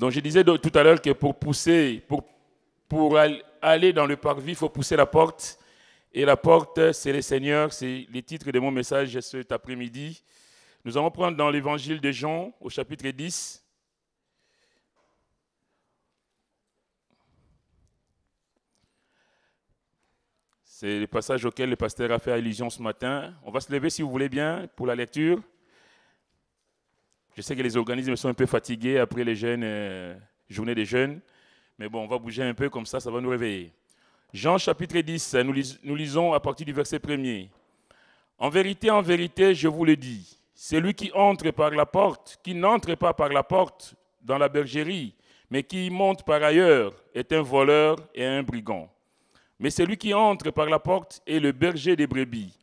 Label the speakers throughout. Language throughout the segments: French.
Speaker 1: Donc je disais tout à l'heure que pour aller dans le parvis, il faut pousser la porte. Et la porte, c'est le Seigneur, c'est les titres de mon message cet après-midi. Nous allons prendre dans l'évangile de Jean, au chapitre 10. C'est le passage auquel le pasteur a fait allusion ce matin. On va se lever, si vous voulez bien, pour la lecture. Je sais que les organismes sont un peu fatigués après les journées des jeunes. Mais bon, on va bouger un peu, comme ça va nous réveiller. Jean chapitre 10, nous lisons à partir du verset 1er. En vérité, je vous le dis, celui qui entre par la porte, qui n'entre pas par la porte dans la bergerie, mais qui y monte par ailleurs, est un voleur et un brigand. Mais celui qui entre par la porte est le berger des brebis.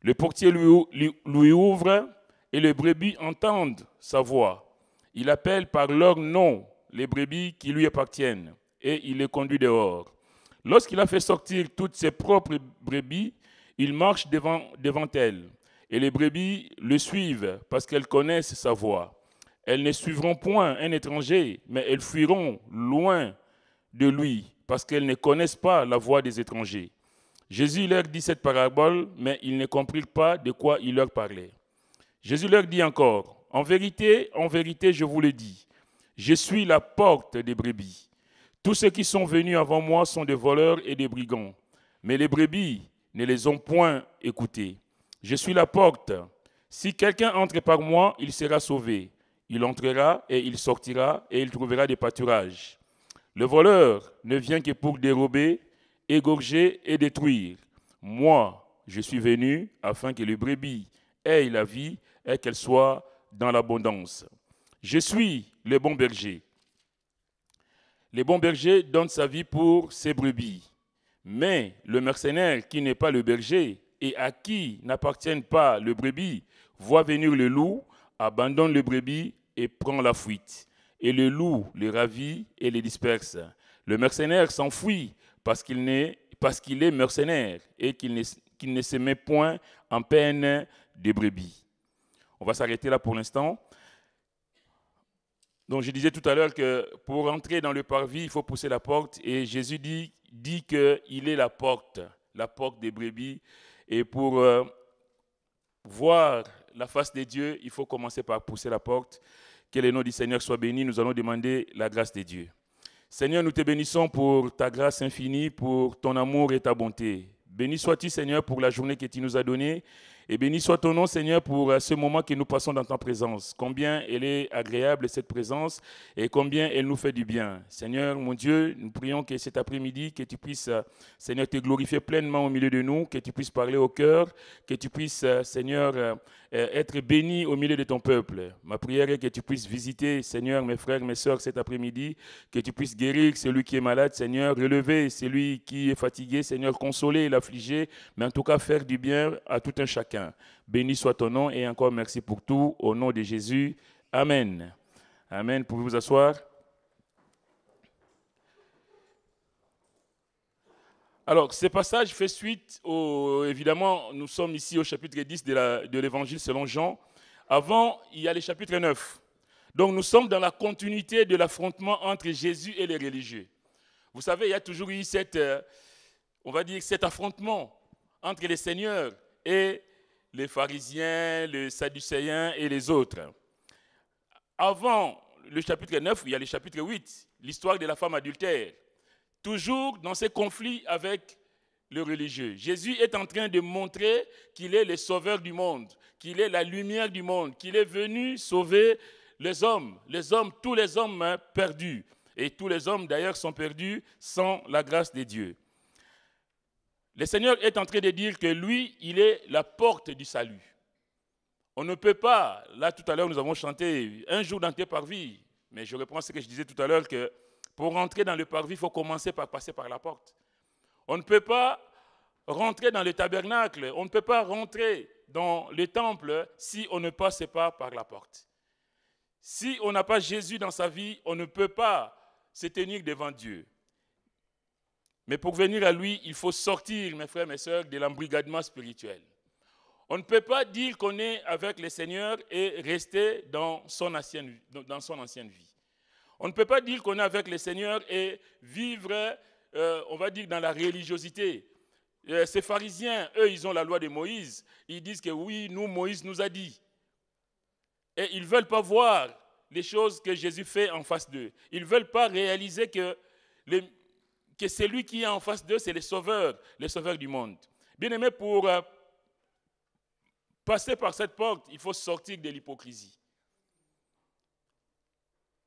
Speaker 1: Le portier lui ouvre et les brebis entendent sa voix. Il appelle par leur nom les brebis qui lui appartiennent et il les conduit dehors. Lorsqu'il a fait sortir toutes ses propres brebis, il marche devant elles. Et les brebis le suivent parce qu'elles connaissent sa voix. Elles ne suivront point un étranger, mais elles fuiront loin de lui parce qu'elles ne connaissent pas la voix des étrangers. Jésus leur dit cette parabole, mais ils ne comprirent pas de quoi il leur parlait. Jésus leur dit encore, en vérité, je vous le dis, je suis la porte des brebis. Tous ceux qui sont venus avant moi sont des voleurs et des brigands, mais les brebis ne les ont point écoutés. Je suis la porte. Si quelqu'un entre par moi, il sera sauvé. Il entrera et il sortira et il trouvera des pâturages. Le voleur ne vient que pour dérober, égorger et détruire. Moi, je suis venu afin que les brebis aient la vie et qu'elles soient dans l'abondance. Je suis le bon berger. Le bon berger donne sa vie pour ses brebis. Mais le mercenaire qui n'est pas le berger et à qui n'appartiennent pas le brebis, voit venir le loup, abandonne le brebis et prend la fuite. Et le loup les ravit et les disperse. Le mercenaire s'enfuit parce qu'il est mercenaire et qu'il ne se met point en peine des brebis. On va s'arrêter là pour l'instant. Donc je disais tout à l'heure que pour entrer dans le parvis, il faut pousser la porte. Et Jésus dit qu'il est la porte des brebis. Et pour voir la face de Dieu, il faut commencer par pousser la porte. Que le nom du Seigneur soit béni. Nous allons demander la grâce de Dieu. Seigneur, nous te bénissons pour ta grâce infinie, pour ton amour et ta bonté. Béni sois-tu, Seigneur, pour la journée que tu nous as donnée. Et béni soit ton nom, Seigneur, pour ce moment que nous passons dans ta présence. Combien elle est agréable, cette présence, et combien elle nous fait du bien. Seigneur, mon Dieu, nous prions que cet après-midi, que tu puisses, Seigneur, te glorifier pleinement au milieu de nous, que tu puisses parler au cœur, que tu puisses, Seigneur, être béni au milieu de ton peuple. Ma prière est que tu puisses visiter, Seigneur, mes frères, mes sœurs, cet après-midi, que tu puisses guérir celui qui est malade, Seigneur, relever celui qui est fatigué, Seigneur, consoler l'affligé, mais en tout cas faire du bien à tout un chacun. Béni soit ton nom et encore merci pour tout. Au nom de Jésus. Amen. Amen. Pouvez-vous vous asseoir? Alors, ce passage fait suite évidemment, nous sommes ici au chapitre 10 de l'évangile selon Jean. Avant, il y a le chapitre 9. Donc, nous sommes dans la continuité de l'affrontement entre Jésus et les religieux. Vous savez, il y a toujours eu cet affrontement entre les seigneurs et les pharisiens, les sadducéens et les autres. Avant le chapitre 9, il y a le chapitre 8, l'histoire de la femme adultère. Toujours dans ces conflits avec le religieux. Jésus est en train de montrer qu'il est le sauveur du monde, qu'il est la lumière du monde, qu'il est venu sauver les hommes, tous les hommes perdus. Et tous les hommes d'ailleurs sont perdus sans la grâce de Dieu. Le Seigneur est en train de dire que lui, il est la porte du salut. On ne peut pas, là tout à l'heure nous avons chanté un jour dans tes parvis, mais je reprends ce que je disais tout à l'heure, que pour rentrer dans le parvis, il faut commencer par passer par la porte. On ne peut pas rentrer dans le tabernacle, on ne peut pas rentrer dans le temple si on ne passe pas par la porte. Si on n'a pas Jésus dans sa vie, on ne peut pas se tenir devant Dieu. Mais pour venir à lui, il faut sortir, mes frères et mes sœurs, de l'embrigadement spirituel. On ne peut pas dire qu'on est avec le Seigneur et rester dans son ancienne vie. On ne peut pas dire qu'on est avec le Seigneur et vivre, on va dire, dans la religiosité. Ces pharisiens, eux, ils ont la loi de Moïse. Ils disent que oui, nous, Moïse nous a dit. Et ils ne veulent pas voir les choses que Jésus fait en face d'eux. Ils ne veulent pas réaliser que celui qui est en face d'eux, c'est le sauveur du monde. Bien aimé, pour passer par cette porte, il faut sortir de l'hypocrisie.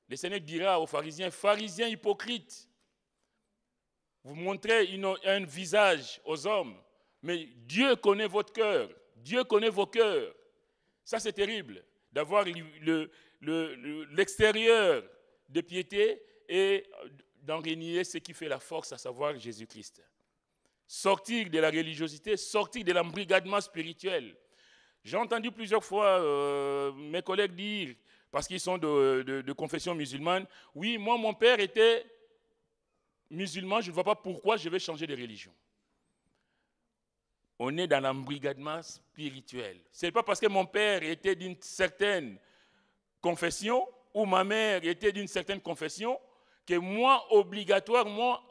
Speaker 1: Le Seigneur dira aux pharisiens, pharisiens hypocrites, vous montrez un visage aux hommes, mais Dieu connaît votre cœur, Dieu connaît vos cœurs. Ça, c'est terrible, d'avoir l'extérieur de piété et d'en renier ce qui fait la force, à savoir Jésus-Christ. Sortir de la religiosité, sortir de l'embrigadement spirituel. J'ai entendu plusieurs fois mes collègues dire, parce qu'ils sont de confession musulmane, oui, moi, mon père était musulman, je ne vois pas pourquoi je vais changer de religion. On est dans l'embrigadement spirituel. Ce n'est pas parce que mon père était d'une certaine confession ou ma mère était d'une certaine confession que moi, obligatoirement,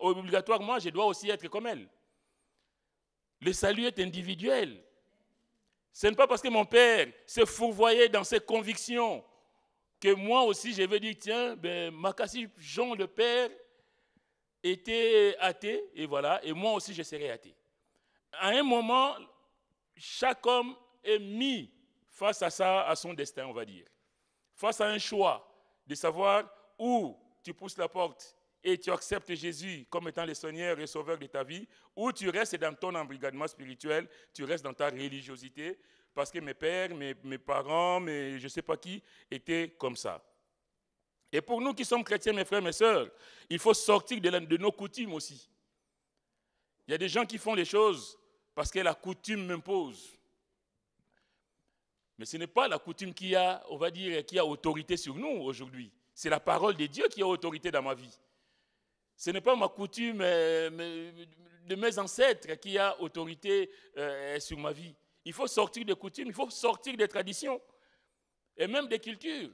Speaker 1: je dois aussi être comme elle. Le salut est individuel. Ce n'est pas parce que mon père s'est fourvoyé dans ses convictions que moi aussi je vais dire, tiens, Makassi Jean le père était athée, et voilà, et moi aussi je serai athée. À un moment, chaque homme est mis face à son destin, on va dire. Face à un choix de savoir où tu pousses la porte et tu acceptes Jésus comme étant le Seigneur et Sauveur de ta vie, ou tu restes dans ton embrigadement spirituel, tu restes dans ta religiosité, parce que mes pères, mes parents, je ne sais pas qui, étaient comme ça. Et pour nous qui sommes chrétiens, mes frères, mes sœurs, il faut sortir de nos coutumes aussi. Il y a des gens qui font les choses parce que la coutume m'impose. Mais ce n'est pas la coutume qui a, on va dire, qui a autorité sur nous aujourd'hui. C'est la parole de Dieu qui a autorité dans ma vie. Ce n'est pas ma coutume de mes ancêtres qui a autorité sur ma vie. Il faut sortir des coutumes, il faut sortir des traditions et même des cultures.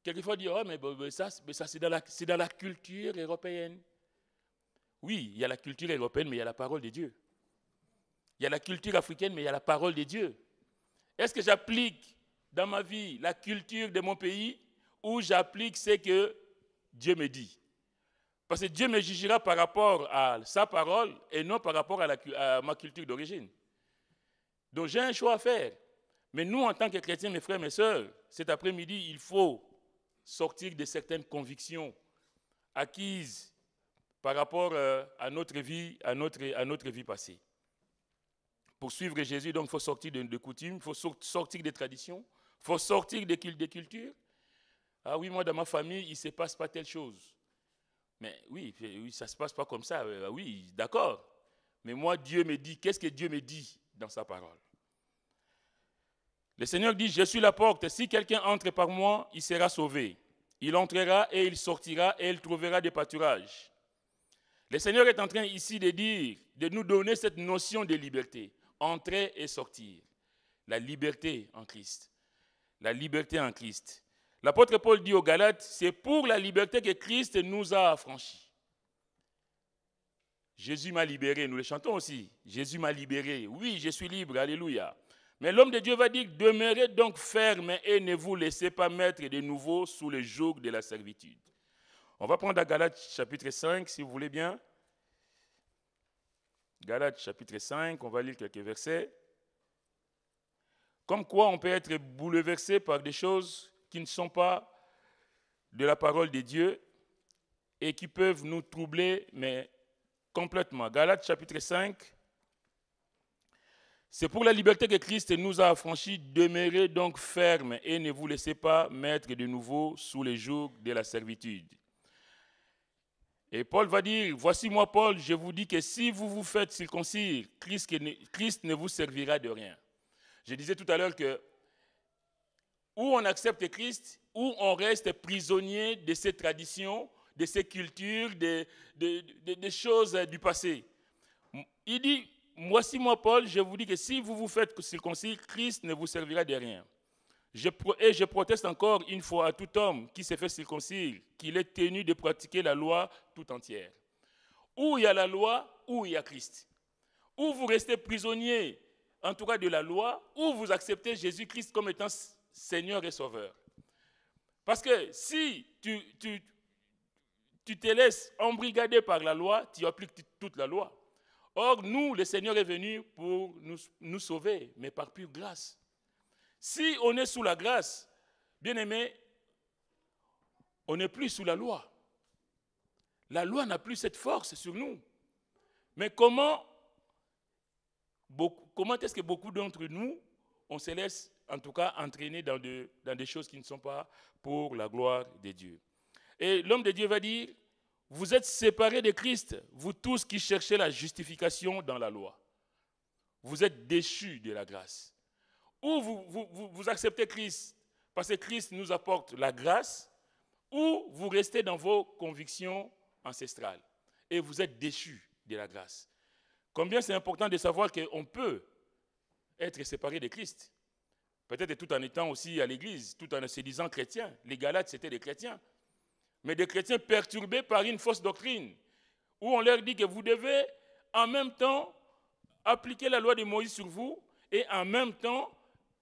Speaker 1: Quelquefois, on dit, oh, mais ça c'est dans la culture européenne. Oui, il y a la culture européenne, mais il y a la parole de Dieu. Il y a la culture africaine, mais il y a la parole de Dieu. Est-ce que j'applique dans ma vie la culture de mon pays ou j'applique ce que Dieu me dit? Parce que Dieu me jugera par rapport à sa parole et non par rapport à ma culture d'origine. Donc j'ai un choix à faire. Mais nous, en tant que chrétiens, mes frères, mes sœurs, cet après-midi, il faut sortir de certaines convictions acquises par rapport à notre vie, à notre vie passée. Pour suivre Jésus, donc, il faut sortir de coutumes, il faut sortir des traditions, il faut sortir des cultures. Ah oui, moi, dans ma famille, il ne se passe pas telle chose. Mais oui, ça ne se passe pas comme ça. Oui, d'accord. Mais moi, Dieu me dit, qu'est-ce que Dieu me dit dans sa parole? Le Seigneur dit, je suis la porte. Si quelqu'un entre par moi, il sera sauvé. Il entrera et il sortira et il trouvera des pâturages. Le Seigneur est en train ici de nous donner cette notion de liberté. Entrer et sortir. La liberté en Christ. La liberté en Christ. L'apôtre Paul dit aux Galates, c'est pour la liberté que Christ nous a affranchis. Jésus m'a libéré, nous le chantons aussi. Jésus m'a libéré. Oui, je suis libre, alléluia. Mais l'homme de Dieu va dire, demeurez donc ferme et ne vous laissez pas mettre de nouveau sous le joug de la servitude. On va prendre à Galates chapitre 5, si vous voulez bien. Galates chapitre 5, on va lire quelques versets. Comme quoi on peut être bouleversé par des choses qui ne sont pas de la parole de Dieu et qui peuvent nous troubler, mais complètement. Galates chapitre 5. C'est pour la liberté que Christ nous a affranchis. Demeurez donc fermes et ne vous laissez pas mettre de nouveau sous les joug de la servitude. Et Paul va dire, voici moi Paul, je vous dis que si vous vous faites circoncire, Christ ne vous servira de rien. Je disais tout à l'heure que ou on accepte Christ, ou on reste prisonnier de ces traditions, de ces cultures, des choses du passé. Il dit, voici moi Paul, je vous dis que si vous vous faites circoncire, Christ ne vous servira de rien. Je proteste encore une fois à tout homme qui s'est fait circoncire qu'il est tenu de pratiquer la loi tout entière. Où il y a la loi, où il y a Christ. Où vous restez prisonnier, en tout cas de la loi, ou vous acceptez Jésus-Christ comme étant Seigneur et Sauveur. Parce que si tu te laisses embrigader par la loi, tu appliques toute la loi. Or, nous, le Seigneur est venu pour nous sauver, mais par pure grâce. Si on est sous la grâce, bien aimé, on n'est plus sous la loi. La loi n'a plus cette force sur nous. Mais comment est-ce que beaucoup d'entre nous, on se laisse en tout cas entraîner dans des choses qui ne sont pas pour la gloire de Dieu? Et l'homme de Dieu va dire, vous êtes séparés de Christ, vous tous qui cherchez la justification dans la loi. Vous êtes déchus de la grâce. Ou vous acceptez Christ parce que Christ nous apporte la grâce, ou vous restez dans vos convictions ancestrales et vous êtes déchus de la grâce. Combien c'est important de savoir qu'on peut être séparé de Christ. Peut-être tout en étant aussi à l'église, tout en se disant chrétien. Les Galates, c'était des chrétiens. Mais des chrétiens perturbés par une fausse doctrine, où on leur dit que vous devez en même temps appliquer la loi de Moïse sur vous et en même temps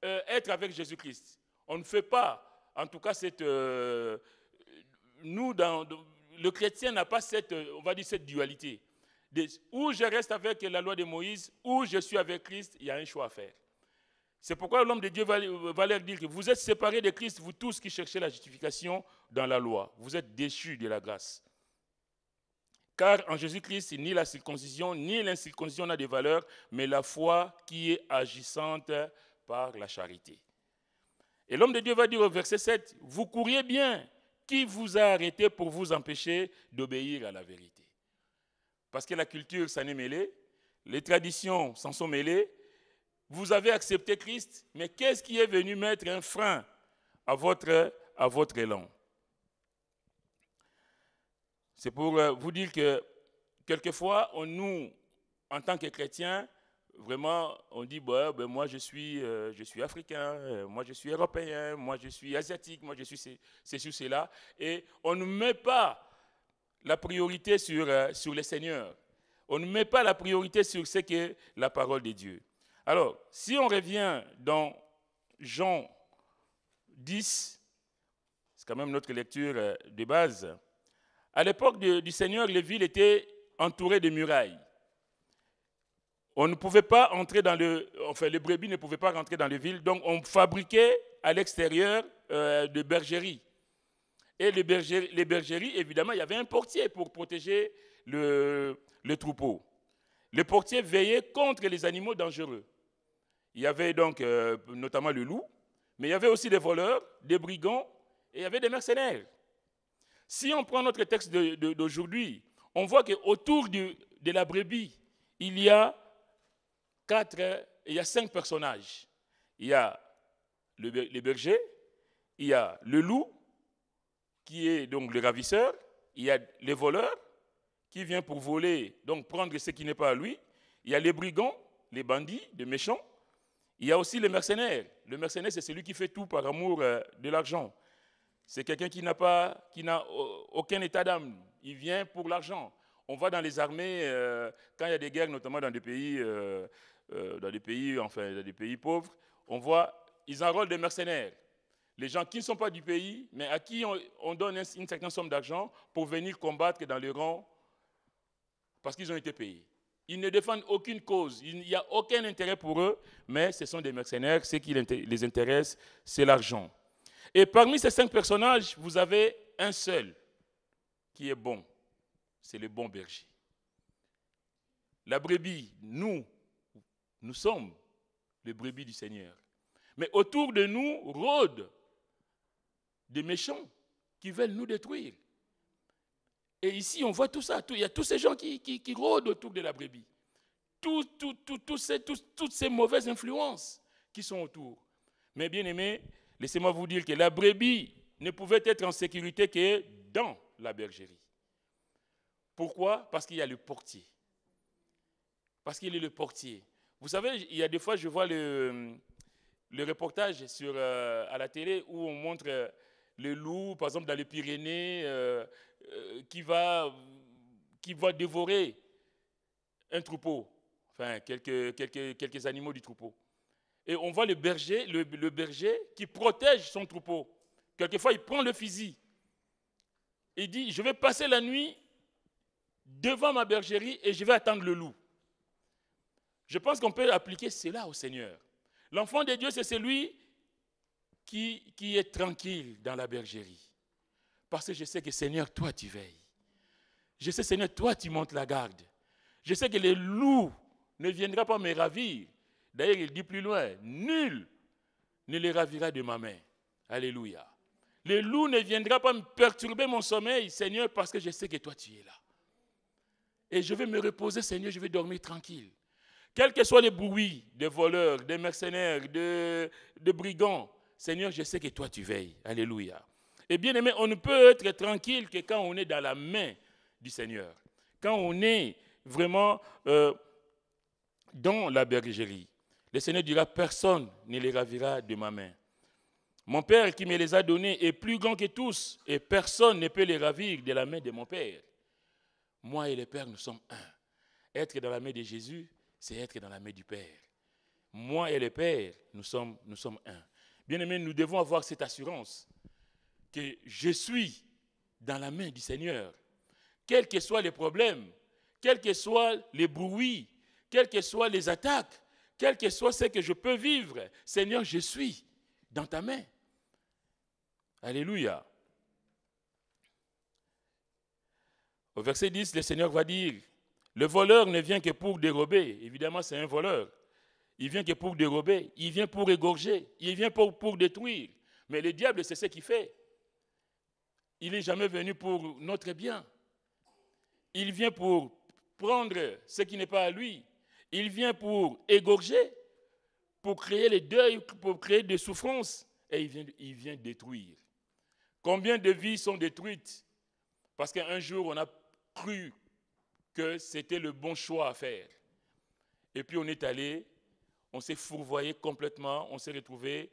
Speaker 1: être avec Jésus-Christ. On ne fait pas, en tout cas, le chrétien n'a pas cette dualité. Ou je reste avec la loi de Moïse, ou je suis avec Christ, il y a un choix à faire. C'est pourquoi l'homme de Dieu va leur dire que vous êtes séparés de Christ, vous tous qui cherchez la justification dans la loi. Vous êtes déchus de la grâce. Car en Jésus-Christ, ni la circoncision, ni l'incirconcision n'a de valeur, mais la foi qui est agissante par la charité. Et l'homme de Dieu va dire au verset 7, « Vous couriez bien, qui vous a arrêté pour vous empêcher d'obéir à la vérité ?» Parce que la culture s'en est mêlée, les traditions s'en sont mêlées. Vous avez accepté Christ, mais qu'est-ce qui est venu mettre un frein à votre élan? C'est pour vous dire que quelquefois, nous, en tant que chrétiens, vraiment, on dit, moi je suis africain, moi je suis européen, moi je suis asiatique, moi je suis ceci, cela. Et on ne met pas la priorité sur le Seigneur. On ne met pas la priorité sur ce qu'est la parole de Dieu. Alors, si on revient dans Jean 10, c'est quand même notre lecture de base. À l'époque du Seigneur, les villes étaient entourées de murailles. On ne pouvait pas entrer les brebis ne pouvaient pas rentrer dans les villes, donc on fabriquait à l'extérieur de bergeries. Et les bergeries, évidemment, il y avait un portier pour protéger le troupeau. Le portier veillait contre les animaux dangereux. Il y avait donc notamment le loup, mais il y avait aussi des voleurs, des brigands, et il y avait des mercenaires. Si on prend notre texte d'aujourd'hui, on voit qu'autour de la brebis, il y a 5 personnages. Il y a les bergers, il y a le loup, qui est donc le ravisseur, il y a les voleurs, qui vient pour voler, donc prendre ce qui n'est pas à lui, il y a les brigands, les bandits, les méchants, il y a aussi les mercenaires. Le mercenaire, c'est celui qui fait tout par amour de l'argent. C'est quelqu'un qui n'a aucun état d'âme, il vient pour l'argent. On va dans les armées, quand il y a des guerres, notamment dans des pays pauvres, on voit, ils enrôlent des mercenaires. Les gens qui ne sont pas du pays, mais à qui on donne une certaine somme d'argent pour venir combattre dans les rangs parce qu'ils ont été payés. Ils ne défendent aucune cause, il n'y a aucun intérêt pour eux, mais ce sont des mercenaires, ce qui les intéresse, c'est l'argent. Et parmi ces 5 personnages, vous avez un seul qui est bon, c'est le bon berger. La brebis, nous sommes les brebis du Seigneur. Mais autour de nous rôdent des méchants qui veulent nous détruire. Et ici, on voit tout ça. Il y a tous ces gens qui rôdent autour de la brebis. Toutes ces mauvaises influences qui sont autour. Mais bien aimés, laissez-moi vous dire que la brebis ne pouvait être en sécurité que dans la bergerie. Pourquoi? Parce qu'il y a le portier. Parce qu'il est le portier. Vous savez, il y a des fois, je vois le reportage à la télé où on montre le loup, par exemple dans les Pyrénées, qui va dévorer un troupeau, enfin quelques animaux du troupeau. Et on voit le berger qui protège son troupeau. Quelquefois, il prend le fusil. Il dit, je vais passer la nuit devant ma bergerie et je vais attendre le loup. Je pense qu'on peut appliquer cela au Seigneur. L'enfant de Dieu, c'est celui qui est tranquille dans la bergerie. Parce que je sais que Seigneur, toi, tu veilles. Je sais, Seigneur, toi, tu montes la garde. Je sais que le loup ne viendra pas me ravir. D'ailleurs, il dit plus loin, nul ne les ravira de ma main. Alléluia. Le loup ne viendra pas me perturber mon sommeil, Seigneur, parce que je sais que toi, tu es là. Et je vais me reposer, Seigneur, je vais dormir tranquille. Quels que soient les bruits des voleurs, des mercenaires, de brigands, Seigneur, je sais que toi, tu veilles. Alléluia. Et bien aimé, on ne peut être tranquille que quand on est dans la main du Seigneur. Quand on est vraiment dans la bergerie. Le Seigneur dira, personne ne les ravira de ma main. Mon Père qui me les a donnés est plus grand que tous, et personne ne peut les ravir de la main de mon Père. Moi et le Père, nous sommes un. Être dans la main de Jésus, c'est être dans la main du Père. Moi et le Père, nous sommes un. Bien-aimés, nous devons avoir cette assurance que je suis dans la main du Seigneur. Quels que soient les problèmes, quels que soient les bruits, quelles que soient les attaques, quel que soit ce que je peux vivre, Seigneur, je suis dans ta main. Alléluia. Au verset 10, le Seigneur va dire, le voleur ne vient que pour dérober. Évidemment, c'est un voleur. Il vient que pour dérober, il vient pour égorger, il vient pour détruire. Mais le diable, c'est ce qu'il fait. Il n'est jamais venu pour notre bien. Il vient pour prendre ce qui n'est pas à lui. Il vient pour égorger, pour créer les deuils, pour créer des souffrances. Et il vient détruire. Combien de vies sont détruites? Parce qu'un jour, on a cru que c'était le bon choix à faire. Et puis on est allé, on s'est fourvoyé complètement, on s'est retrouvé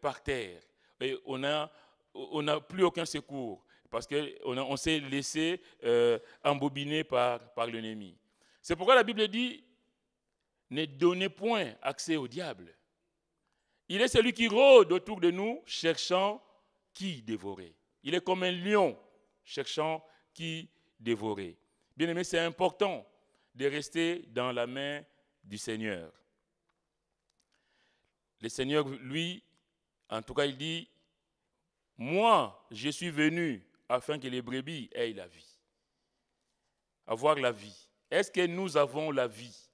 Speaker 1: par terre. Et on n'a plus aucun secours parce qu'on s'est laissé embobiner par l'ennemi. C'est pourquoi la Bible dit, ne donnez point accès au diable. Il est celui qui rôde autour de nous, cherchant qui dévorer. Il est comme un lion, cherchant qui dévorer. Bien aimé, c'est important de rester dans la main du Seigneur. Le Seigneur, lui, en tout cas, il dit, moi, je suis venu afin que les brebis aient la vie. Avoir la vie. Est-ce que nous avons la vie?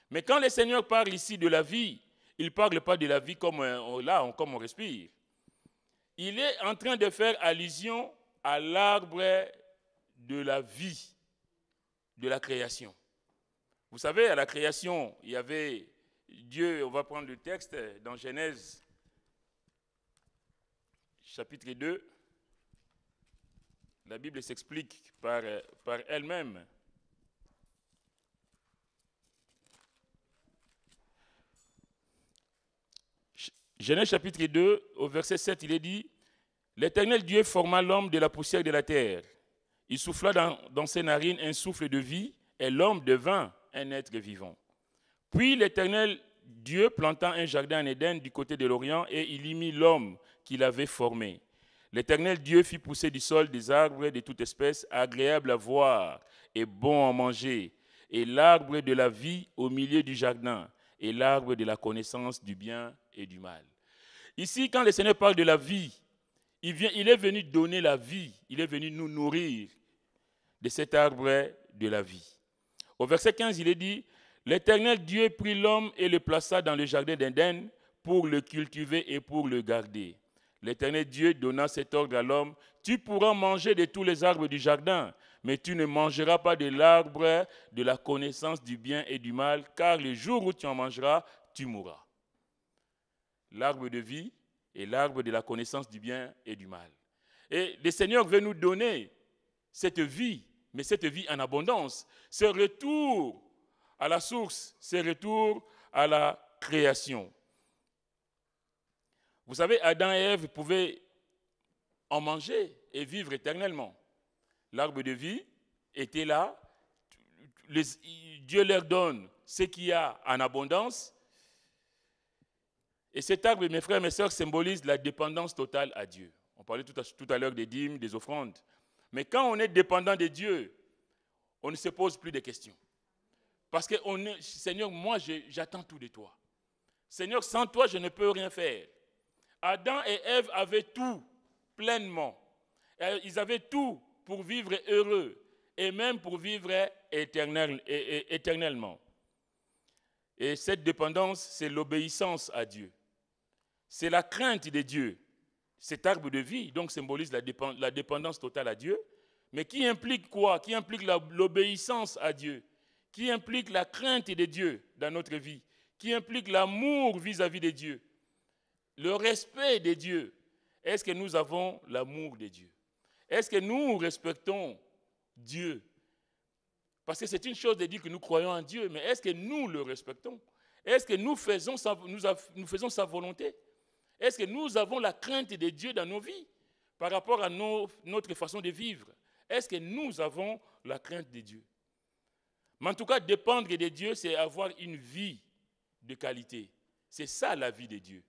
Speaker 1: Mais quand le Seigneur parle ici de la vie, il ne parle pas de la vie comme on respire. Il est en train de faire allusion à l'arbre de la vie, de la création. Vous savez, à la création, il y avait Dieu, on va prendre le texte dans Genèse, chapitre 2. La Bible s'explique par elle-même. Genèse chapitre 2, au verset 7, il est dit, « L'Éternel Dieu forma l'homme de la poussière de la terre. Il souffla dans ses narines un souffle de vie, et l'homme devint un être vivant. Puis l'Éternel Dieu planta un jardin en Éden du côté de l'Orient, et il y mit l'homme qu'il avait formé. L'Éternel Dieu fit pousser du sol des arbres de toute espèce, agréables à voir et bons à manger, et l'arbre de la vie au milieu du jardin, et l'arbre de la connaissance du bien et du mal. » Ici, quand le Seigneur parle de la vie, il est venu donner la vie, il est venu nous nourrir de cet arbre de la vie. Au verset 15, il est dit, « L'Éternel Dieu prit l'homme et le plaça dans le jardin d'Éden pour le cultiver et pour le garder. L'Éternel Dieu donna cet ordre à l'homme, « Tu pourras manger de tous les arbres du jardin, mais tu ne mangeras pas de l'arbre de la connaissance du bien et du mal, car le jour où tu en mangeras, tu mourras. » L'arbre de vie et l'arbre de la connaissance du bien et du mal. Et le Seigneur veut nous donner cette vie, mais cette vie en abondance. Ce retour à la source, ce retour à la création. Vous savez, Adam et Ève pouvaient en manger et vivre éternellement. L'arbre de vie était là. Dieu leur donne ce qu'il y a en abondance. Et cet arbre, mes frères et mes sœurs, symbolise la dépendance totale à Dieu. On parlait tout à l'heure des dîmes, des offrandes. Mais quand on est dépendant de Dieu, on ne se pose plus de questions. Parce que Seigneur, moi, j'attends tout de toi. Seigneur, sans toi, je ne peux rien faire. Adam et Ève avaient tout pleinement. Ils avaient tout pour vivre heureux et même pour vivre éternellement. Et cette dépendance, c'est l'obéissance à Dieu. C'est la crainte de Dieu. Cet arbre de vie, donc, symbolise la dépendance totale à Dieu, mais qui implique quoi? Qui implique l'obéissance à Dieu, qui implique la crainte de Dieu dans notre vie, qui implique l'amour vis-à-vis de Dieu, le respect de Dieu. Est-ce que nous avons l'amour de Dieu? Est-ce que nous respectons Dieu? Parce que c'est une chose de dire que nous croyons en Dieu, mais est-ce que nous le respectons? Est-ce que nous faisons sa volonté? Est-ce que nous avons la crainte de Dieu dans nos vies par rapport à notre façon de vivre? Est-ce que nous avons la crainte de Dieu? Mais en tout cas, dépendre de Dieu, c'est avoir une vie de qualité. C'est ça la vie de Dieu.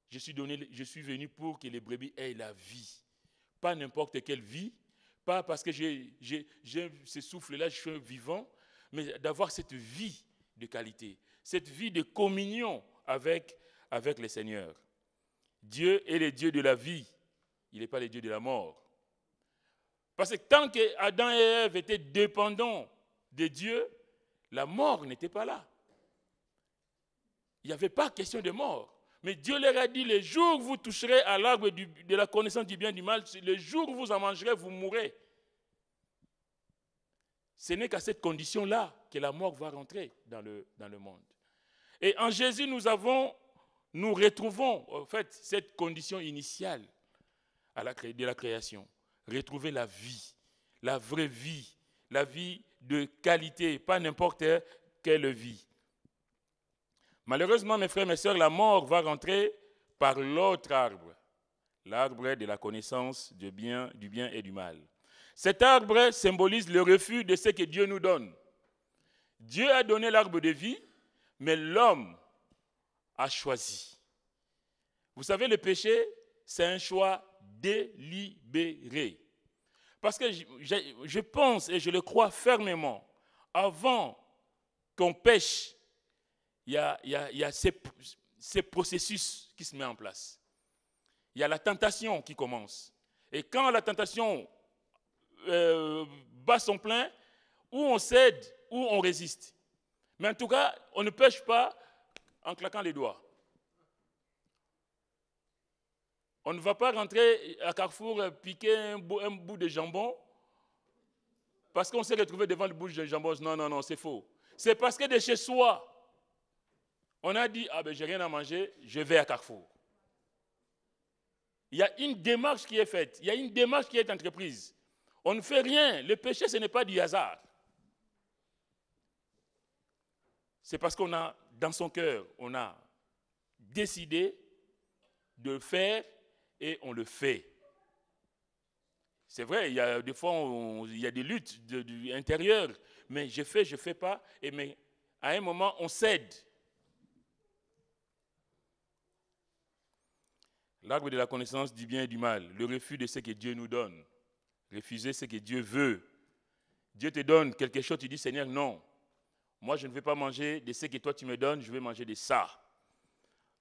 Speaker 1: Je suis venu pour que les brebis aient la vie. Pas n'importe quelle vie, pas parce que j'ai ce souffle-là, je suis vivant, mais d'avoir cette vie de qualité, cette vie de communion avec le Seigneur. Dieu est le Dieu de la vie, il n'est pas le Dieu de la mort. Parce que tant que Adam et Ève étaient dépendants de Dieu, la mort n'était pas là. Il n'y avait pas question de mort. Mais Dieu leur a dit, le jour où vous toucherez à l'arbre de la connaissance du bien et du mal, le jour où vous en mangerez, vous mourrez. Ce n'est qu'à cette condition-là que la mort va rentrer dans le monde. Et en Jésus, nous retrouvons en fait cette condition initiale de la création. Retrouver la vie, la vraie vie, la vie de qualité, pas n'importe quelle vie. Malheureusement, mes frères et mes sœurs, la mort va rentrer par l'autre arbre, l'arbre de la connaissance du bien et du mal. Cet arbre symbolise le refus de ce que Dieu nous donne. Dieu a donné l'arbre de vie, mais l'homme a choisi. Vous savez, le péché, c'est un choix délibéré. Parce que je pense et je le crois fermement, avant qu'on pêche, il y a ces processus qui se mettent en place. Il y a la tentation qui commence. Et quand la tentation bat son plein, ou on cède, ou on résiste. Mais en tout cas, on ne pêche pas en claquant les doigts. On ne va pas rentrer à Carrefour piquer un bout de jambon parce qu'on s'est retrouvé devant le bout de jambon. Non, c'est faux. C'est parce que de chez soi, on a dit, j'ai rien à manger, je vais à Carrefour. Il y a une démarche qui est faite, il y a une démarche qui est entreprise. On ne fait rien. Le péché, ce n'est pas du hasard. C'est parce qu'on a, dans son cœur, on a décidé de le faire et on le fait. C'est vrai, il y a des fois, il y a des luttes intérieures, mais je fais pas, mais à un moment, on cède. L'arbre de la connaissance du bien et du mal, le refus de ce que Dieu nous donne. Refuser ce que Dieu veut. Dieu te donne quelque chose, tu dis, Seigneur, non. Moi, je ne vais pas manger de ce que toi tu me donnes, je vais manger de ça.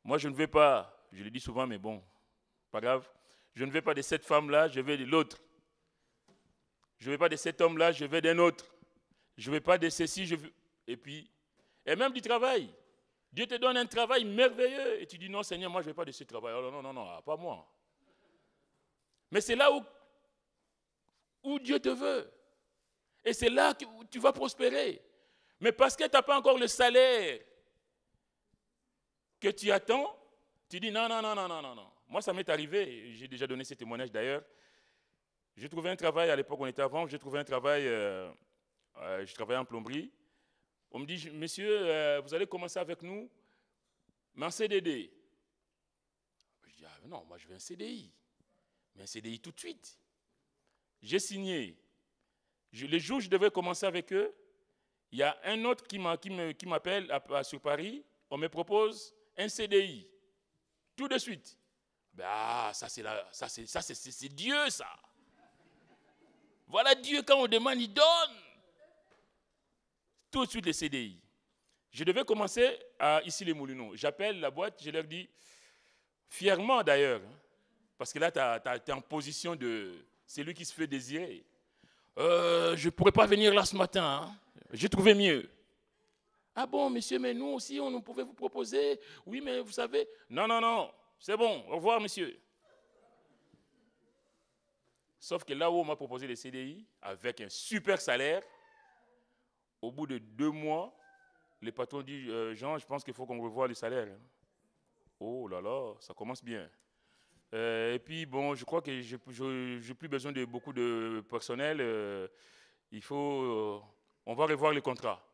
Speaker 1: Moi, je ne vais pas, je le dis souvent, mais bon, pas grave. Je ne vais pas de cette femme-là, je vais de l'autre. Je ne vais pas de cet homme-là, je vais d'un autre. Je ne vais pas de ceci, je veux... Et même du travail. Dieu te donne un travail merveilleux et tu dis, non, Seigneur, moi, je ne veux pas de ce travail. Oh, non, pas moi. Mais c'est là où Dieu te veut. Et c'est là que tu vas prospérer. Mais parce que tu n'as pas encore le salaire que tu attends, tu dis non. Moi, ça m'est arrivé, j'ai déjà donné ce témoignage d'ailleurs. J'ai trouvé un travail, à l'époque où on était avant, j'ai trouvé un travail, je travaillais en plomberie. On me dit, monsieur, vous allez commencer avec nous, mais en CDD. non, moi je veux un CDI. Mais un CDI tout de suite. J'ai signé. Les jours où je devais commencer avec eux, il y a un autre qui m'appelle sur Paris. On me propose un CDI. Tout de suite. Ben, ça c'est Dieu, ça. Voilà Dieu, quand on demande, il donne. Tout de suite les CDI. Je devais commencer à ici les Moulineaux. J'appelle la boîte, je leur dis, fièrement d'ailleurs, parce que là, tu es en position de... C'est lui qui se fait désirer. Je ne pourrais pas venir là ce matin. Hein. J'ai trouvé mieux. Ah bon, monsieur, mais nous aussi, on pouvait vous proposer. Oui, mais vous savez... Non, non, non, c'est bon. Au revoir, monsieur. Sauf que là où on m'a proposé les CDI, avec un super salaire, au bout de 2 mois, le patron dit, Jean, je pense qu'il faut qu'on revoie le salaire. Oh là là, ça commence bien. Et puis, bon, je crois que je n'ai plus besoin de beaucoup de personnel. On va revoir le contrat.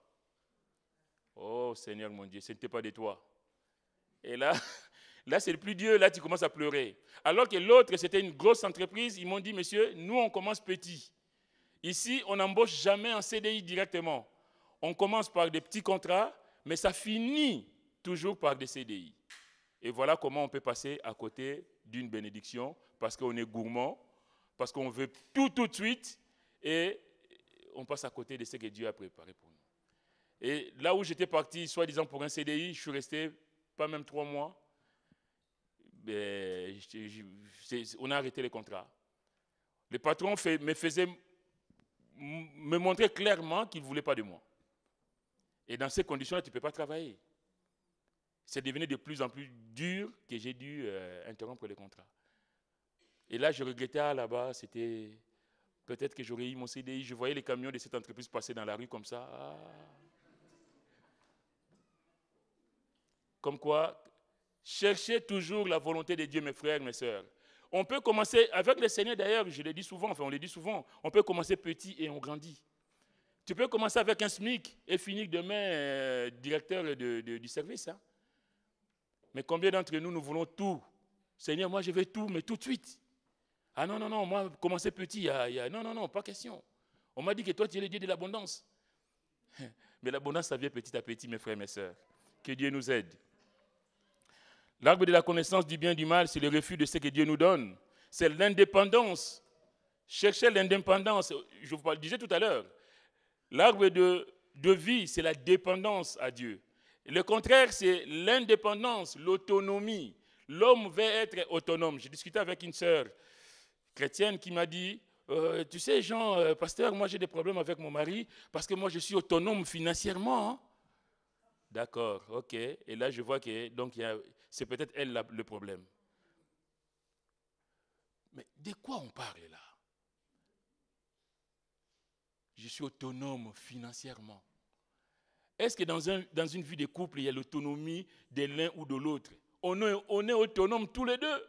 Speaker 1: Oh Seigneur mon Dieu, ce n'était pas de toi. Et là, là c'est le plus dur, là tu commences à pleurer. Alors que l'autre, c'était une grosse entreprise, ils m'ont dit, monsieur, nous on commence petit. Ici, on n'embauche jamais en CDI directement. On commence par des petits contrats, mais ça finit toujours par des CDI. Et voilà comment on peut passer à côté d'une bénédiction, parce qu'on est gourmand, parce qu'on veut tout de suite, et on passe à côté de ce que Dieu a préparé pour nous. Et là où j'étais parti, soi-disant pour un CDI, je suis resté pas même 3 mois. Mais on a arrêté les contrats. Le patron me montrait clairement qu'il ne voulait pas de moi. Et dans ces conditions-là, tu ne peux pas travailler. C'est devenu de plus en plus dur que j'ai dû interrompre les contrats. Et là, je regrettais là-bas, c'était peut-être que j'aurais eu mon CDI. Je voyais les camions de cette entreprise passer dans la rue comme ça. Ah. Comme quoi, cherchez toujours la volonté de Dieu, mes frères, mes sœurs. On peut commencer, avec le Seigneur d'ailleurs, je le dis souvent, enfin on le dit souvent, on peut commencer petit et on grandit. Tu peux commencer avec un SMIC et finir demain directeur du service. Hein? Mais combien d'entre nous, nous voulons tout? Seigneur, moi je veux tout, mais tout de suite. Ah non, non, non, moi, commencer petit, non, non, non, pas question. On m'a dit que toi, tu es le Dieu de l'abondance. Mais l'abondance, ça vient petit à petit, mes frères et mes sœurs. Que Dieu nous aide. L'arbre de la connaissance du bien et du mal, c'est le refus de ce que Dieu nous donne. C'est l'indépendance. Cherchez l'indépendance. Je vous disais tout à l'heure, l'arbre de vie, c'est la dépendance à Dieu. Et le contraire, c'est l'indépendance, l'autonomie. L'homme veut être autonome. J'ai discuté avec une sœur chrétienne qui m'a dit, tu sais Jean, pasteur, moi j'ai des problèmes avec mon mari parce que moi je suis autonome financièrement. Hein? D'accord, ok. Et là je vois que donc c'est peut-être elle le problème. Mais de quoi on parle là? Je suis autonome financièrement. Est-ce que dans une vie de couple, il y a l'autonomie de l'un ou de l'autre? On est autonome tous les deux.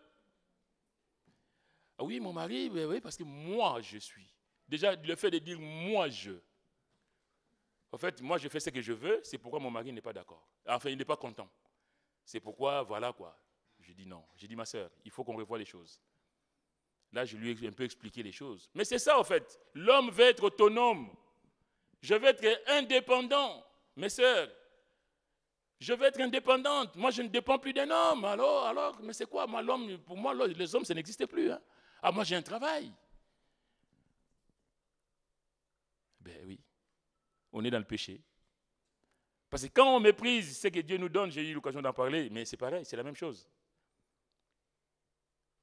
Speaker 1: Ah oui, mon mari, oui, parce que moi, je suis. Déjà, le fait de dire moi, je. En fait, moi, je fais ce que je veux, c'est pourquoi mon mari n'est pas d'accord. Enfin, il n'est pas content. C'est pourquoi, voilà quoi. Je dis non. J'ai dit, ma soeur, il faut qu'on revoie les choses. Là, je lui ai un peu expliqué les choses. Mais c'est ça, en fait. L'homme veut être autonome. Je veux être indépendant. Mes soeurs, je veux être indépendante. Moi, je ne dépends plus d'un homme. Alors, mais c'est quoi, moi, l'homme? Pour moi, les hommes, ça n'existait plus. Hein. Ah, moi, j'ai un travail. Ben oui, on est dans le péché. Parce que quand on méprise ce que Dieu nous donne, j'ai eu l'occasion d'en parler, mais c'est pareil, c'est la même chose.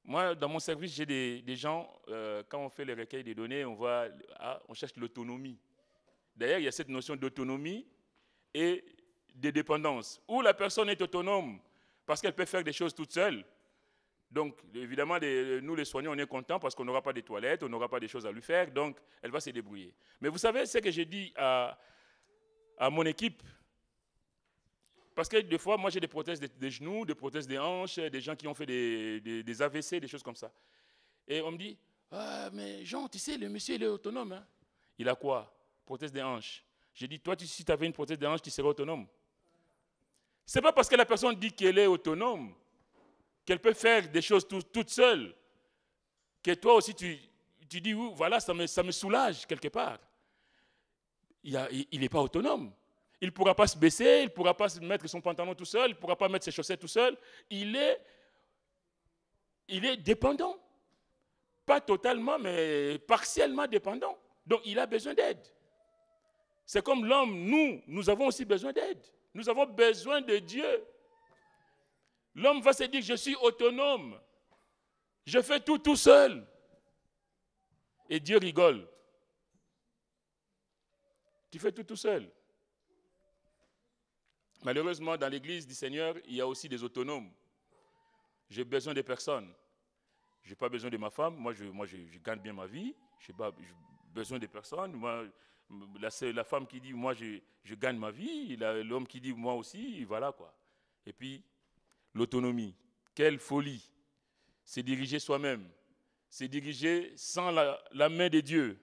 Speaker 1: Moi, dans mon service, j'ai des gens, quand on fait les recueils des données, on cherche l'autonomie. D'ailleurs, il y a cette notion d'autonomie et de dépendance, où la personne est autonome parce qu'elle peut faire des choses toute seule. Donc, évidemment, nous, les soignants, on est contents parce qu'on n'aura pas de toilettes, on n'aura pas de choses à lui faire, donc elle va se débrouiller. Mais vous savez ce que j'ai dit à mon équipe? Parce que des fois, moi, j'ai des prothèses des genoux, des prothèses des hanches, des gens qui ont fait des AVC, des choses comme ça. Et on me dit, ah, mais Jean, tu sais, le monsieur, il est autonome. Hein? Il a quoi? Prothèse des hanches. J'ai dit, toi, si tu avais une prothèse des hanches, tu serais autonome. Ce n'est pas parce que la personne dit qu'elle est autonome qu'elle peut faire des choses toute seule, que toi aussi tu dis, voilà, ça me soulage quelque part. Il n'est pas autonome. Il ne pourra pas se baisser, il ne pourra pas mettre son pantalon tout seul, il ne pourra pas mettre ses chaussettes tout seul. Il est dépendant. Pas totalement, mais partiellement dépendant. Donc, il a besoin d'aide. C'est comme l'homme, nous avons aussi besoin d'aide. Nous avons besoin de Dieu. L'homme va se dire, je suis autonome. Je fais tout seul. Et Dieu rigole. Tu fais tout seul. Malheureusement, dans l'église du Seigneur, il y a aussi des autonomes. J'ai besoin de personnes. Je n'ai pas besoin de ma femme. Moi, je gagne bien ma vie. Je n'ai pas besoin de personne. Moi, la femme qui dit, moi, je gagne ma vie. L'homme qui dit, moi aussi. Voilà quoi. Et puis, l'autonomie. Quelle folie. C'est diriger soi-même. C'est diriger sans la main de Dieu.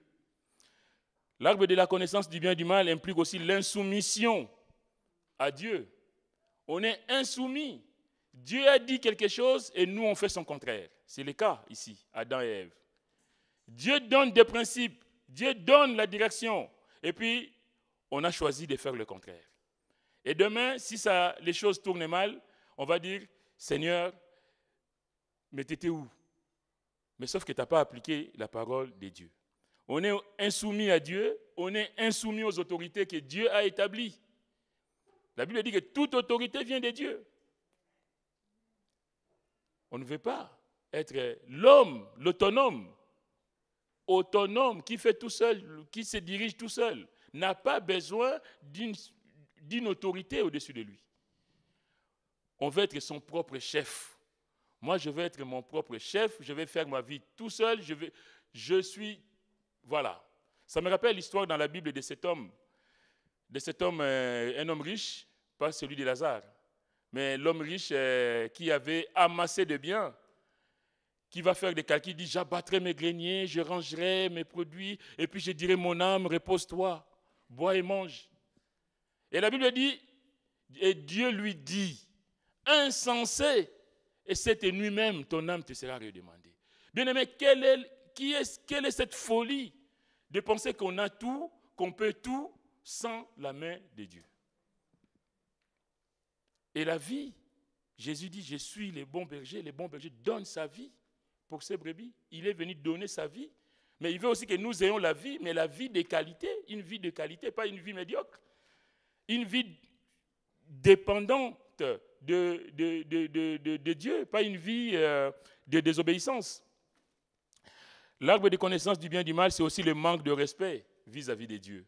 Speaker 1: L'arbre de la connaissance du bien et du mal implique aussi l'insoumission à Dieu. On est insoumis. Dieu a dit quelque chose et nous on fait son contraire. C'est le cas ici, Adam et Ève. Dieu donne des principes, Dieu donne la direction et puis on a choisi de faire le contraire. Et demain, si les choses tournent mal, on va dire, Seigneur, mais tu étais où? Mais sauf que tu n'as pas appliqué la parole de Dieu. On est insoumis à Dieu, on est insoumis aux autorités que Dieu a établies. La Bible dit que toute autorité vient de Dieu. On ne veut pas être l'homme, l'autonome, qui fait tout seul, qui se dirige tout seul, n'a pas besoin d'une autorité au-dessus de lui. On veut être son propre chef. Moi, je veux être mon propre chef, je vais faire ma vie tout seul, voilà. Ça me rappelle l'histoire dans la Bible de cet homme, un homme riche, pas celui de Lazare, mais l'homme riche qui avait amassé de biens, qui va faire des calculs, dit, j'abattrai mes greniers, je rangerai mes produits, et puis je dirai, mon âme, repose-toi, bois et mange. Et la Bible dit, et Dieu lui dit, insensé, et cette nuit même, ton âme te sera redemandée. Bien-aimé, quelle est cette folie de penser qu'on a tout, qu'on peut tout, sans la main de Dieu? Et la vie, Jésus dit, je suis le bon berger donne sa vie pour ses brebis. Il est venu donner sa vie, mais il veut aussi que nous ayons la vie, mais la vie de qualité, une vie de qualité, pas une vie médiocre. Une vie dépendante de Dieu, pas une vie de désobéissance. L'arbre de connaissance du bien et du mal, c'est aussi le manque de respect vis-à-vis de Dieu.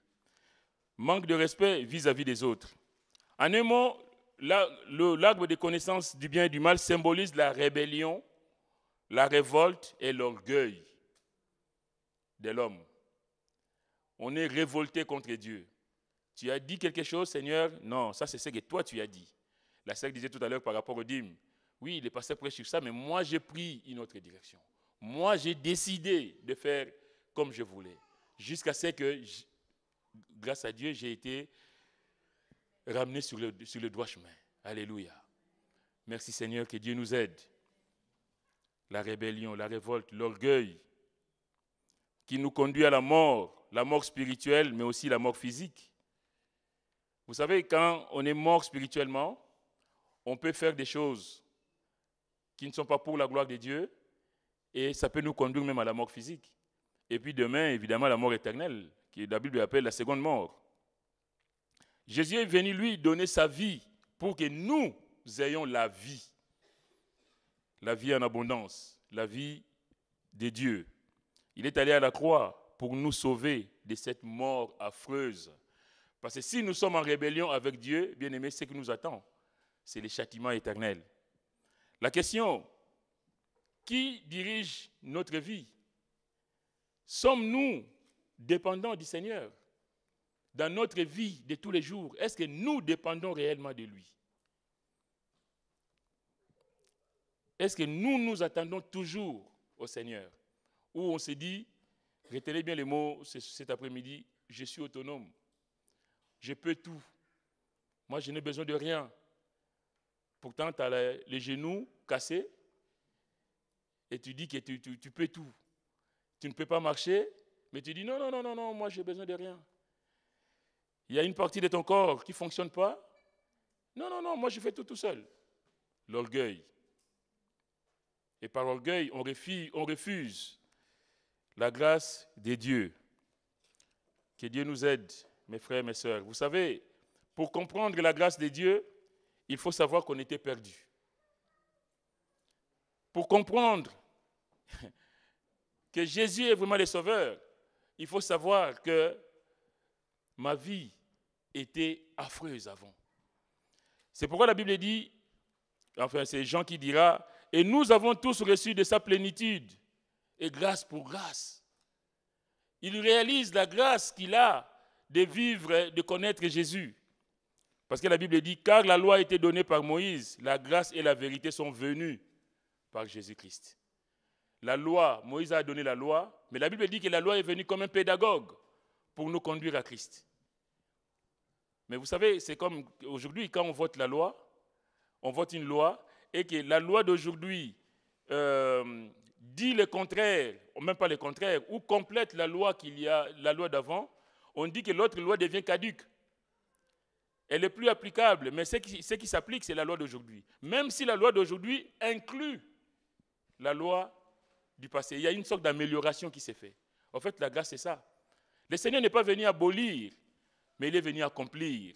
Speaker 1: Manque de respect vis-à-vis des autres. En un mot, l'arbre de connaissance du bien et du mal symbolise la rébellion, la révolte et l'orgueil de l'homme. On est révolté contre Dieu. Tu as dit quelque chose, Seigneur? Non, ça c'est ce que toi tu as dit. La sœur disait tout à l'heure par rapport aux dîmes. Oui, le pasteur prêche sur ça, mais moi j'ai pris une autre direction. Moi j'ai décidé de faire comme je voulais. Jusqu'à ce que, grâce à Dieu, j'ai été ramené sur le droit chemin. Alléluia. Merci Seigneur, que Dieu nous aide. La rébellion, la révolte, l'orgueil qui nous conduit à la mort spirituelle, mais aussi la mort physique. Vous savez, quand on est mort spirituellement, on peut faire des choses qui ne sont pas pour la gloire de Dieu et ça peut nous conduire même à la mort physique. Et puis demain, évidemment, la mort éternelle, que la Bible appelle la seconde mort. Jésus est venu, lui, donner sa vie pour que nous ayons la vie en abondance, la vie de Dieu. Il est allé à la croix pour nous sauver de cette mort affreuse. Parce que si nous sommes en rébellion avec Dieu, bien aimé, ce qui nous attend, c'est le châtiment éternel. La question, qui dirige notre vie? Sommes-nous dépendants du Seigneur dans notre vie de tous les jours? Est-ce que nous dépendons réellement de lui? Est-ce que nous attendons toujours au Seigneur? Ou on se dit, retenez bien les mots cet après-midi, je suis autonome, je peux tout, moi je n'ai besoin de rien. Pourtant tu as les genoux cassés, et tu dis que tu peux tout. Tu ne peux pas marcher, mais tu dis non, non, non, non, non, moi j'ai besoin de rien. Il y a une partie de ton corps qui ne fonctionne pas. Non, non, non, moi je fais tout seul. L'orgueil. Et par orgueil, on refuse la grâce de Dieu. Que Dieu nous aide, mes frères, mes sœurs. Vous savez, pour comprendre la grâce de Dieu, il faut savoir qu'on était perdu. Pour comprendre que Jésus est vraiment le Sauveur, il faut savoir que ma vie était affreuse avant. C'est pourquoi la Bible dit, enfin c'est Jean qui dira, et nous avons tous reçu de sa plénitude, et grâce pour grâce. Il réalise la grâce qu'il a de vivre, de connaître Jésus. Parce que la Bible dit, car la loi a été donnée par Moïse, la grâce et la vérité sont venues par Jésus-Christ. La loi, Moïse a donné la loi, mais la Bible dit que la loi est venue comme un pédagogue pour nous conduire à Christ. Mais vous savez, c'est comme aujourd'hui, quand on vote la loi, on vote une loi, et que la loi d'aujourd'hui dit le contraire, ou même pas le contraire, ou complète la loi la loi d'avant, on dit que l'autre loi devient caduque. Elle n'est plus applicable, mais ce qui s'applique, c'est la loi d'aujourd'hui. Même si la loi d'aujourd'hui inclut la loi du passé, il y a une sorte d'amélioration qui s'est faite. En fait, la grâce, c'est ça. Le Seigneur n'est pas venu abolir, mais il est venu accomplir.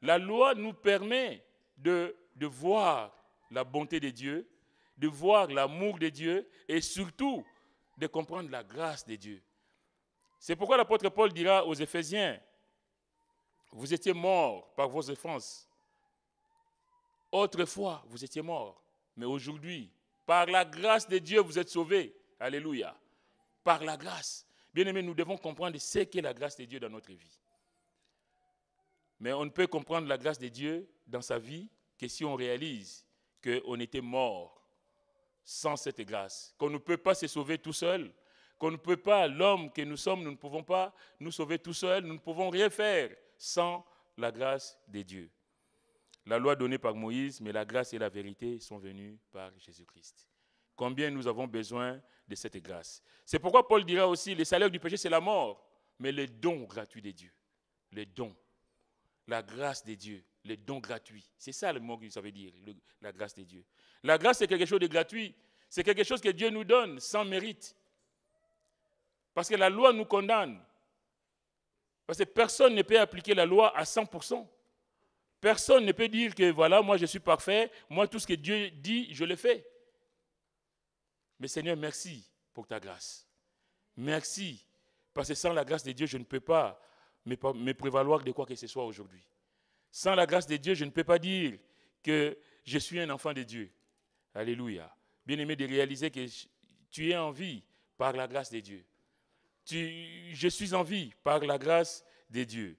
Speaker 1: La loi nous permet de voir la bonté de Dieu, de voir l'amour de Dieu et surtout de comprendre la grâce de Dieu. C'est pourquoi l'apôtre Paul dira aux Éphésiens, vous étiez morts par vos offenses. Autrefois, vous étiez morts, mais aujourd'hui, par la grâce de Dieu, vous êtes sauvés. Alléluia. Par la grâce. Bien-aimés, nous devons comprendre ce qu'est la grâce de Dieu dans notre vie. Mais on ne peut comprendre la grâce de Dieu dans sa vie que si on réalise qu'on était mort sans cette grâce, qu'on ne peut pas se sauver tout seul, qu'on ne peut pas, l'homme que nous sommes, nous ne pouvons pas nous sauver tout seul, nous ne pouvons rien faire sans la grâce de Dieu. La loi donnée par Moïse, mais la grâce et la vérité sont venues par Jésus-Christ. Combien nous avons besoin de cette grâce. C'est pourquoi Paul dira aussi, le salaire du péché, c'est la mort, mais le don gratuit de Dieu. Le don. La grâce de Dieu, le don gratuit. C'est ça le mot que ça veut dire, la grâce de Dieu. La grâce, c'est quelque chose de gratuit. C'est quelque chose que Dieu nous donne sans mérite. Parce que la loi nous condamne. Parce que personne ne peut appliquer la loi à 100%. Personne ne peut dire que voilà, moi je suis parfait, moi tout ce que Dieu dit, je le fais. Mais Seigneur, merci pour ta grâce. Merci. Parce que sans la grâce de Dieu, je ne peux pas me prévaloir de quoi que ce soit aujourd'hui. Sans la grâce de Dieu, je ne peux pas dire que je suis un enfant de Dieu. Alléluia. Bien-aimé, de réaliser que tu es en vie par la grâce de Dieu. Je suis en vie par la grâce de Dieu.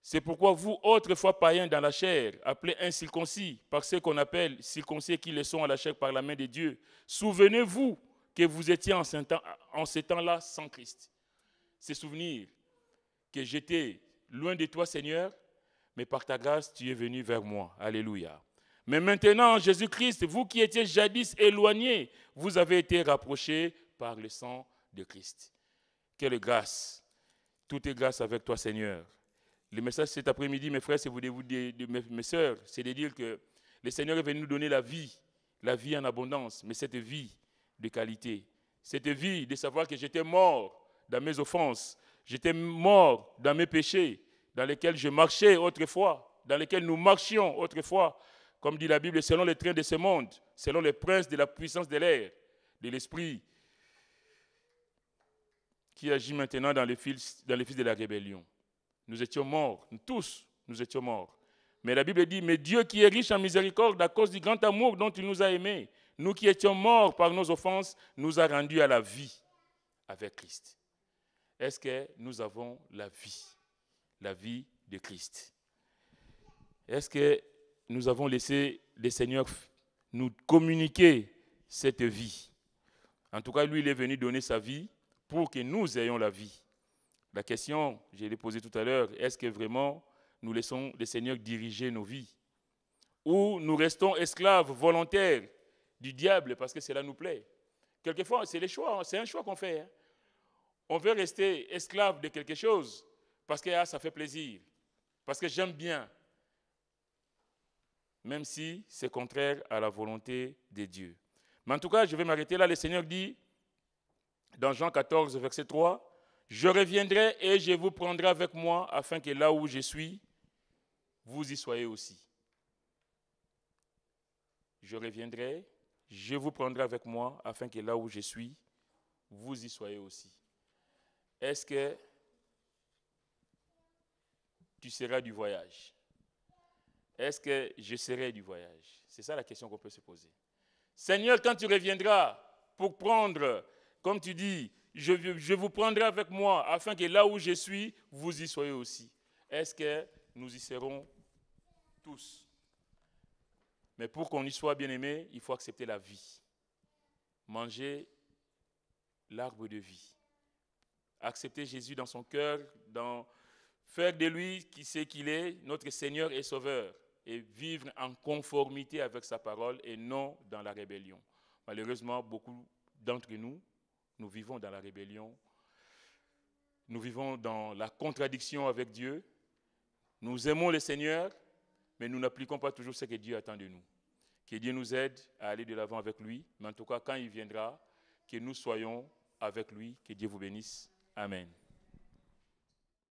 Speaker 1: C'est pourquoi vous, autrefois païens dans la chair, appelés incirconcis, par ceux qu'on appelle circoncis qui le sont à la chair par la main de Dieu, souvenez-vous que vous étiez en ce temps-là sans Christ. C'est souvenir que j'étais loin de toi, Seigneur, mais par ta grâce, tu es venu vers moi. Alléluia. Mais maintenant, Jésus-Christ, vous qui étiez jadis éloignés, vous avez été rapprochés par le sang de Christ. Quelle grâce. Tout est grâce avec toi, Seigneur. Le message cet après-midi, mes frères, mes sœurs, c'est de dire que le Seigneur est venu nous donner la vie en abondance, mais cette vie de qualité. Cette vie de savoir que j'étais mort dans mes offenses, j'étais mort dans mes péchés, dans lesquels je marchais autrefois, dans lesquels nous marchions autrefois, comme dit la Bible, selon les trains de ce monde, selon les princes de la puissance de l'air, de l'esprit, qui agit maintenant dans les fils de la rébellion. Nous étions morts, tous, nous étions morts. Mais la Bible dit, mais Dieu qui est riche en miséricorde à cause du grand amour dont il nous a aimés, nous qui étions morts par nos offenses, nous a rendus à la vie avec Christ. Est-ce que nous avons la vie de Christ? Est-ce que nous avons laissé le Seigneur nous communiquer cette vie? En tout cas, lui, il est venu donner sa vie pour que nous ayons la vie. La question, je l'ai posée tout à l'heure, est-ce que vraiment nous laissons le Seigneur diriger nos vies? Ou nous restons esclaves volontaires du diable parce que cela nous plaît? Quelquefois, c'est les choix, c'est un choix qu'on fait. Hein. On veut rester esclave de quelque chose parce que ça fait plaisir, parce que j'aime bien, même si c'est contraire à la volonté de Dieu. Mais en tout cas, je vais m'arrêter là. Le Seigneur dit, dans Jean 14, verset 3, « Je reviendrai et je vous prendrai avec moi, afin que là où je suis, vous y soyez aussi. » Je reviendrai, je vous prendrai avec moi, afin que là où je suis, vous y soyez aussi. Est-ce que tu seras du voyage? Est-ce que je serai du voyage? C'est ça la question qu'on peut se poser. Seigneur, quand tu reviendras pour prendre, comme tu dis, je vous prendrai avec moi, afin que là où je suis, vous y soyez aussi. Est-ce que nous y serons tous? Mais pour qu'on y soit bien aimé, il faut accepter la vie. Manger l'arbre de vie. Accepter Jésus dans son cœur, faire de lui qui sait qu'il est, notre Seigneur et Sauveur, et vivre en conformité avec sa parole et non dans la rébellion. Malheureusement, beaucoup d'entre nous, nous vivons dans la rébellion, nous vivons dans la contradiction avec Dieu, nous aimons le Seigneur, mais nous n'appliquons pas toujours ce que Dieu attend de nous. Que Dieu nous aide à aller de l'avant avec lui, mais en tout cas, quand il viendra, que nous soyons avec lui, que Dieu vous bénisse. Amen.